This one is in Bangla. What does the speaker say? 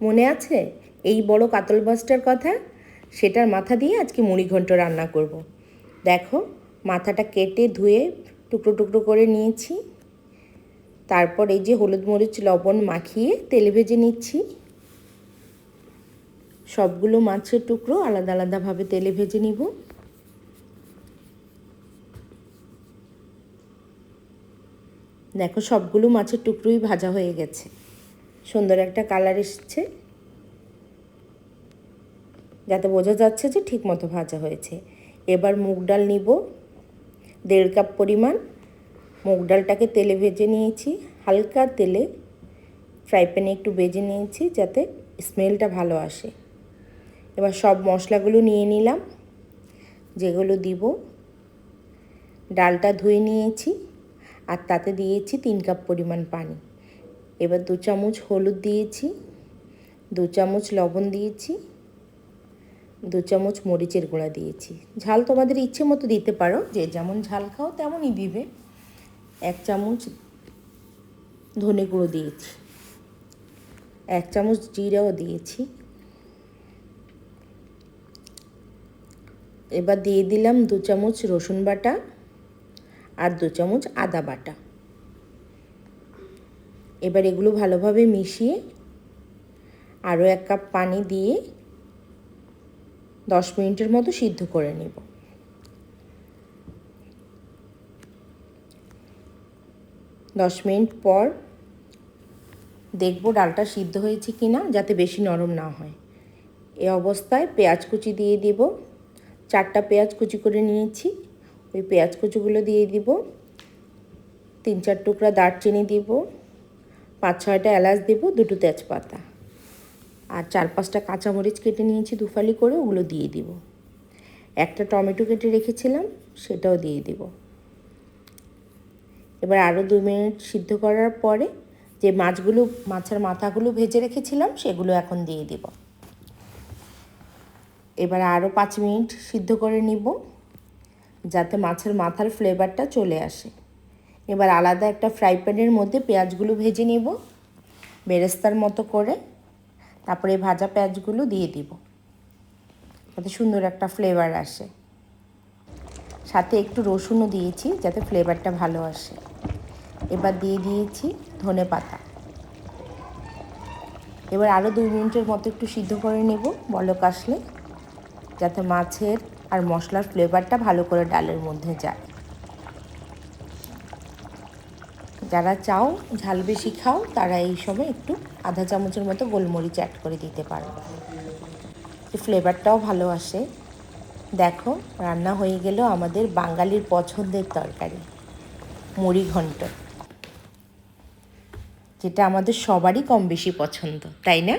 মনে আছে এই বড় কাতল মাছটার কথা? সেটার মাথা দিয়ে আজকে মুড়ি ঘন্ট রান্না করব। দেখো, মাথাটা কেটে ধুয়ে টুকরো টুকরো করে নিয়েছি। তারপর এই যে হলুদ মরিচ লবণ মাখিয়ে তেলে ভেজে নিচ্ছি। সবগুলো মাছের টুকরো আলাদা আলাদাভাবে তেলে ভেজে নিব। দেখো, সবগুলো মাছের টুকরোই ভাজা হয়ে গেছে, সুন্দর একটা কালার এসেছে, যাতে বোঝা যাচ্ছে যে ঠিক মতো ভাজা হয়েছে। এবার মুগ ডাল নিব 1.5 কাপ পরিমাণ। মুগ ডালটাকে তেলে ভেজে নিয়েছি, হালকা তেলে ফ্রাই প্যানে একটু ভেজে নিয়েছি যাতে স্মেলটা ভালো আসে। এবার সব মশলাগুলো নিয়ে নিলাম, যেগুলো দিব। ডালটা ধুয়ে নিয়েছি আর তাতে দিয়েছি 3 কাপ পরিমাণ পানি। এবার 2 চামচ হলুদ দিয়েছি, 2 চামচ লবণ দিয়েছি, 2 চামচ মরিচের গুঁড়া দিয়েছি। ঝাল তোমাদের ইচ্ছে মতো দিতে পারো, যে যেমন ঝাল খাও তেমনই দিবে। 1 চামচ ধনে গুঁড়ো দিয়েছি, 1 চামচ জিরাও দিয়েছি। এবার দিয়ে দিলাম 2 চামচ রসুন বাটা আর 2 চামচ আদা বাটা। এবার এগুলো ভালোভাবে মিশিয়ে আরও 1 কাপ পানি দিয়ে 10 মিনিটের মতো সিদ্ধ করে নেব। দশ মিনিট পর দেখব ডালটা সিদ্ধ হয়েছে কি না, যাতে বেশি নরম না হয়। এই অবস্থায় পেঁয়াজ কুচি দিয়ে দিব। 4টা পেঁয়াজ কুচি করে নিয়েছি, ওই পেঁয়াজ কুচিগুলো দিয়ে দিব। 3-4 টুকরা দারচিনি দিব, 5-6টা এলাচ দিব, 2টো তেজপাতা আর 4-5টা কাঁচামরিচ কেটে নিয়েছি দুফালি করে, ওগুলো দিয়ে দিব। একটা টমেটো কেটে রেখেছিলাম, সেটাও দিয়ে দিব। এবার আরও 2 মিনিট সিদ্ধ করার পরে যে মাছের মাথাগুলো ভেজে রেখেছিলাম সেগুলো এখন দিয়ে দিব। এবার আরও 5 মিনিট সিদ্ধ করে নিব, যাতে মাছের মাথার ফ্লেভারটা চলে আসে। এবার আলাদা একটা ফ্রাই প্যানের মধ্যে পেঁয়াজগুলো ভেজে নিব বেরেস্তার মতো করে। তারপরে ভাজা পেঁয়াজগুলো দিয়ে দিব, যাতে সুন্দর একটা ফ্লেভার আসে। সাথে একটু রসুনও দিয়েছি যাতে ফ্লেভারটা ভালো আসে। এবার দিয়ে দিয়েছি ধনে পাতা। এবার আরও 2 মিনিটের মতো একটু সিদ্ধ করে নেব বলক আসলে, যাতে মাছের আর মশলার ফ্লেভারটা ভালো করে ডালের মধ্যে যায়। যারা চাও ঝাল বেশি খাও তারা এই সময় একটু আধা চামচের মতো গোলমরিচ অ্যাড করে দিতে পারো, এই ফ্লেভারটাও ভালো আসে। দেখো, রান্না হয়ে গেল আমাদের বাঙালির পছন্দের তরকারি মুড়ি ঘন্ট, যেটা আমাদের সবারই কম বেশি পছন্দ, তাই না?